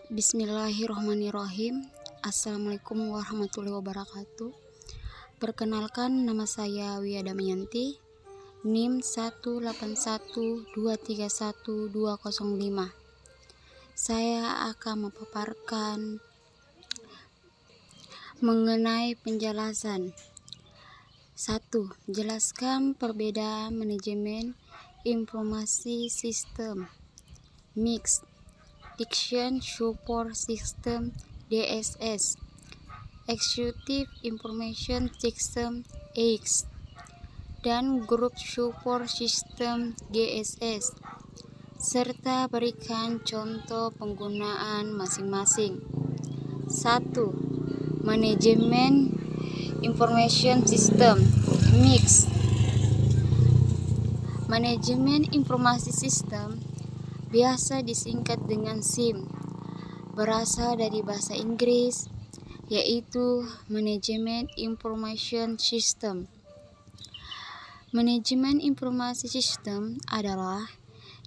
Bismillahirrahmanirrahim. Assalamualaikum warahmatullahi wabarakatuh. Perkenalkan, nama saya Wia Damayanti, NIM 181231205. Saya akan memaparkan mengenai penjelasan. 1. Jelaskan perbedaan manajemen informasi sistem mix Decision Support System DSS, Executive Information System EX, dan Group Support System GSS, serta berikan contoh penggunaan masing-masing. 1. Manajemen Information System Mix. Manajemen informasi sistem biasa disingkat dengan SIM, berasal dari bahasa Inggris, yaitu Management Information System. Manajemen informasi sistem adalah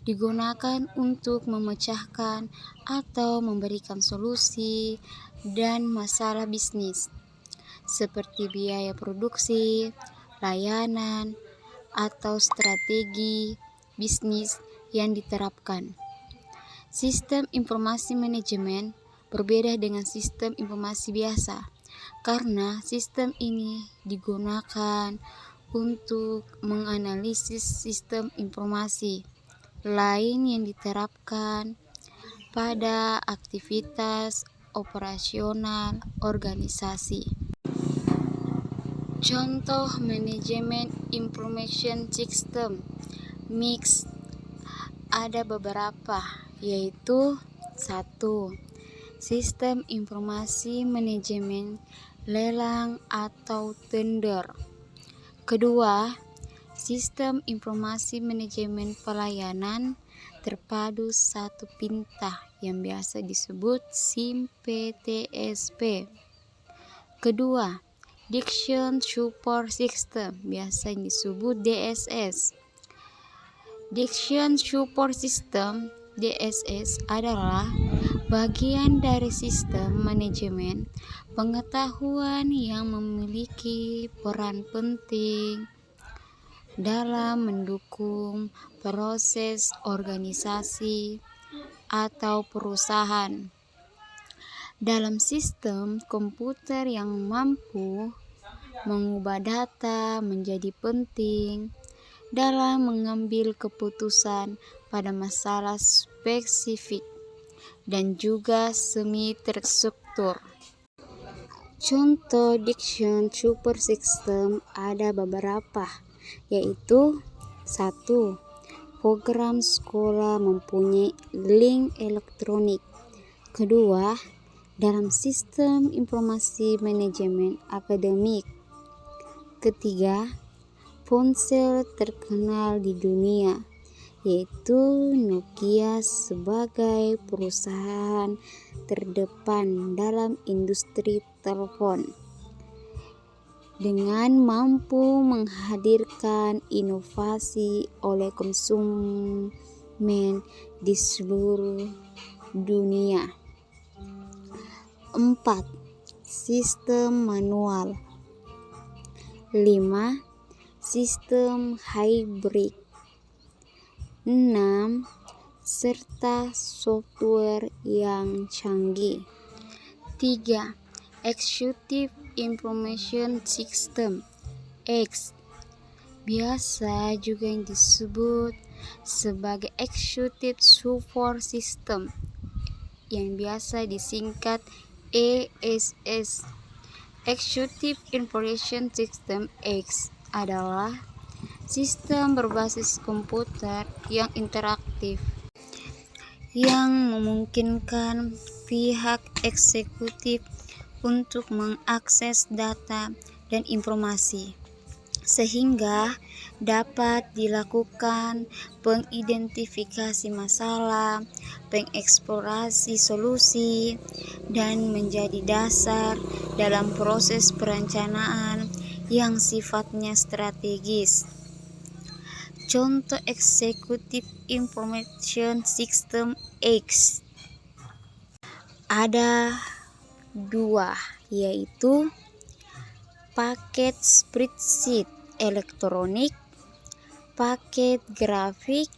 digunakan untuk memecahkan atau memberikan solusi dan masalah bisnis, seperti biaya produksi, layanan, atau strategi bisnis yang diterapkan. Sistem informasi manajemen berbeda dengan sistem informasi biasa, karena sistem ini digunakan untuk menganalisis sistem informasi lain yang diterapkan pada aktivitas operasional organisasi. Contoh manajemen information system mix ada beberapa, yaitu 1. Sistem informasi manajemen lelang atau tender. 2. Sistem informasi manajemen pelayanan terpadu satu pinta yang biasa disebut SIM PTSP. Kedua, Decision Support System biasa disebut DSS. Decision Support System DSS adalah bagian dari sistem manajemen pengetahuan yang memiliki peran penting dalam mendukung proses organisasi atau perusahaan. Dalam sistem komputer yang mampu mengubah data menjadi penting dalam mengambil keputusan pada masalah spesifik dan juga semi terstruktur. Contoh Decision Support System ada beberapa, yaitu 1. Program sekolah mempunyai link elektronik. 2. Dalam sistem informasi manajemen akademik. 3. Ponsel terkenal di dunia, yaitu Nokia sebagai perusahaan terdepan dalam industri telepon, dengan mampu menghadirkan inovasi oleh konsumen di seluruh dunia. 4. Sistem manual. 5. Sistem hybrid. 6. Serta software yang canggih. 3. Executive Information System X, biasa juga yang disebut sebagai Executive Support System, yang biasa disingkat ESS. Executive Information System X adalah sistem berbasis komputer yang interaktif, yang memungkinkan pihak eksekutif untuk mengakses data dan informasi, sehingga dapat dilakukan pengidentifikasi masalah, pengeksplorasi solusi, dan menjadi dasar dalam proses perencanaan yang sifatnya strategis. Contoh Executive Information System X ada dua, yaitu paket spreadsheet elektronik, paket grafik,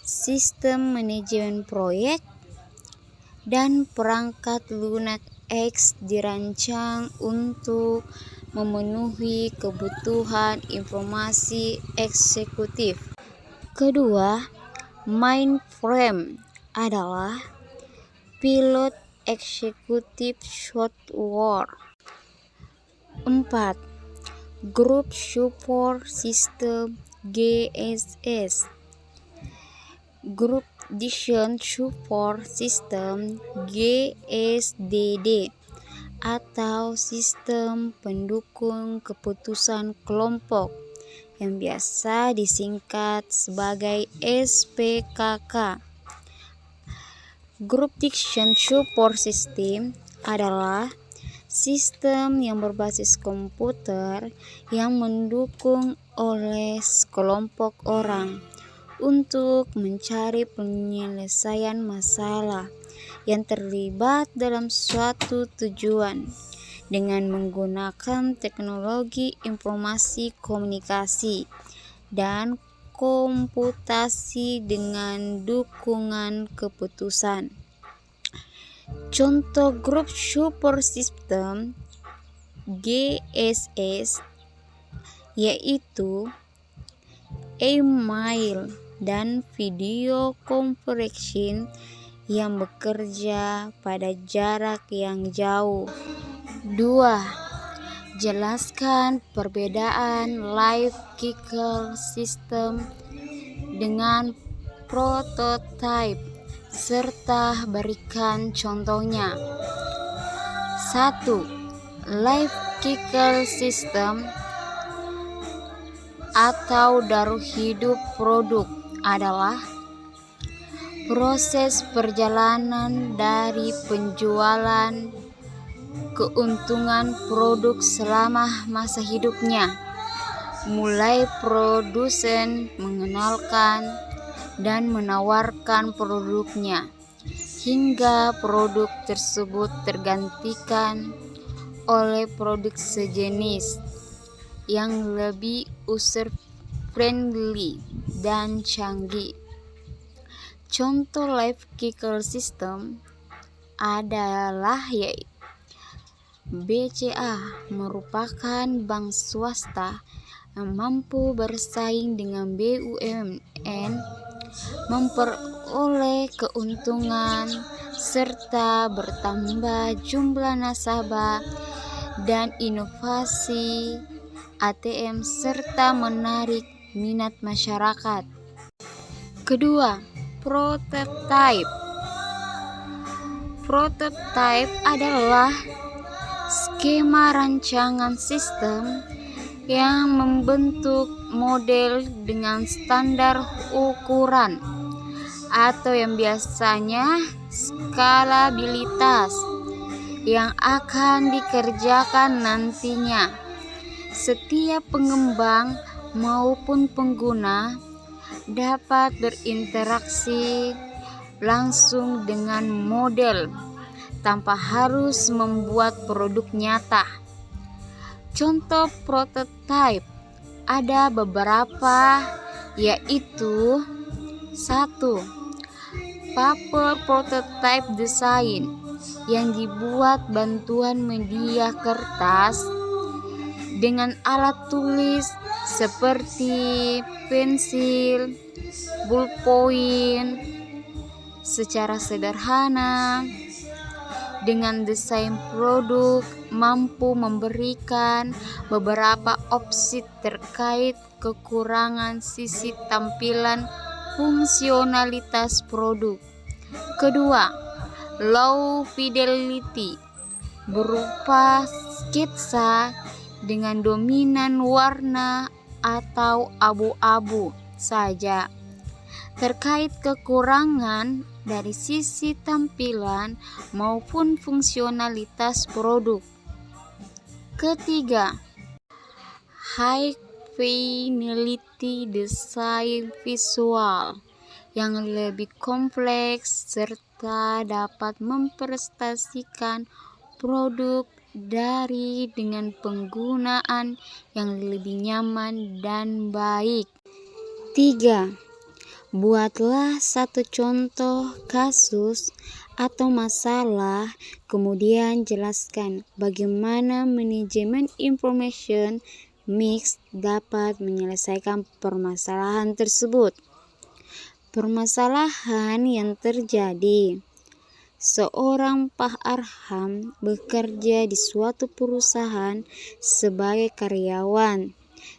sistem manajemen proyek, dan perangkat lunak X dirancang untuk memenuhi kebutuhan informasi eksekutif. Kedua, mainframe adalah pilot eksekutif software. 4. Group Support System GSS, Group Decision Support System GSDD, atau sistem pendukung keputusan kelompok yang biasa disingkat sebagai SPKK. Group Decision Support System adalah sistem yang berbasis komputer yang mendukung oleh sekelompok orang untuk mencari penyelesaian masalah yang terlibat dalam suatu tujuan dengan menggunakan teknologi informasi komunikasi dan komputasi dengan dukungan keputusan. Contoh grup support system GSS yaitu email dan video conferencing yang bekerja pada jarak yang jauh. 2. Jelaskan perbedaan life cycle system dengan prototype serta berikan contohnya. 1. Life cycle system atau daur hidup produk adalah proses perjalanan dari penjualan keuntungan produk selama masa hidupnya, mulai produsen mengenalkan dan menawarkan produknya hingga produk tersebut tergantikan oleh produk sejenis yang lebih user friendly dan canggih. Contoh life cycle system adalah yaitu BCA merupakan bank swasta yang mampu bersaing dengan BUMN, memperoleh keuntungan serta bertambah jumlah nasabah dan inovasi ATM serta menarik minat masyarakat. Kedua, prototype. Prototype adalah skema rancangan sistem yang membentuk model dengan standar ukuran atau yang biasanya skalabilitas yang akan dikerjakan nantinya. Setiap pengembang maupun pengguna dapat berinteraksi langsung dengan model tanpa harus membuat produk nyata. Contoh prototype ada beberapa, yaitu 1. Paper prototype design yang dibuat bantuan media kertas dengan alat tulis seperti pensil, ballpoint secara sederhana. Dengan desain produk mampu memberikan beberapa opsi terkait kekurangan sisi tampilan fungsionalitas produk. Kedua, low fidelity berupa sketsa dengan dominan warna atau abu-abu saja terkait kekurangan dari sisi tampilan maupun fungsionalitas produk. Ketiga, high fidelity design visual yang lebih kompleks serta kita dapat mempresentasikan produk dengan penggunaan yang lebih nyaman dan baik. 3. Buatlah satu contoh kasus atau masalah, kemudian jelaskan bagaimana manajemen information mix dapat menyelesaikan permasalahan tersebut. Permasalahan yang terjadi: seorang Pak Arham bekerja di suatu perusahaan sebagai karyawan.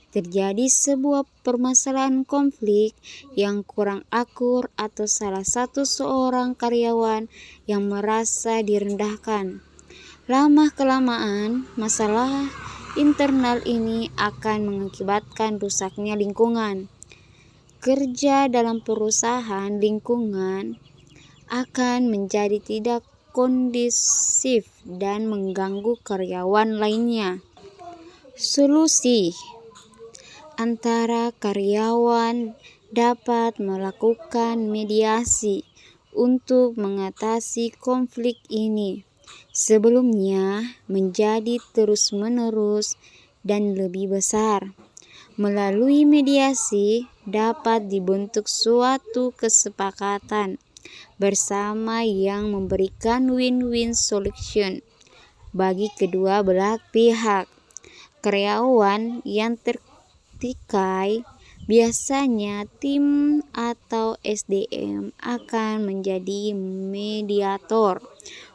Terjadi sebuah permasalahan konflik yang kurang akur atau salah satu seorang karyawan yang merasa direndahkan. Lama-kelamaan, masalah internal ini akan mengakibatkan rusaknya lingkungan kerja dalam perusahaan. Lingkungan akan menjadi tidak kondusif dan mengganggu karyawan lainnya. Solusi: antara karyawan dapat melakukan mediasi untuk mengatasi konflik ini sebelumnya menjadi terus-menerus dan lebih besar. Melalui mediasi dapat dibentuk suatu kesepakatan bersama yang memberikan win-win solution bagi kedua belah pihak. Karyawan yang tertikai, biasanya tim atau SDM, akan menjadi mediator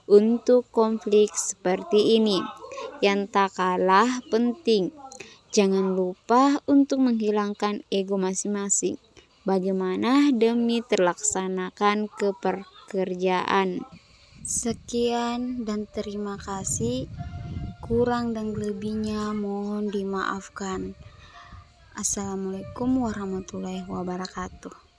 untuk konflik seperti ini. Yang tak kalah penting, jangan lupa untuk menghilangkan ego masing-masing. Bagaimana demi terlaksanakan pekerjaan. Sekian dan terima kasih. Kurang dan lebihnya mohon dimaafkan. Assalamualaikum warahmatullahi wabarakatuh.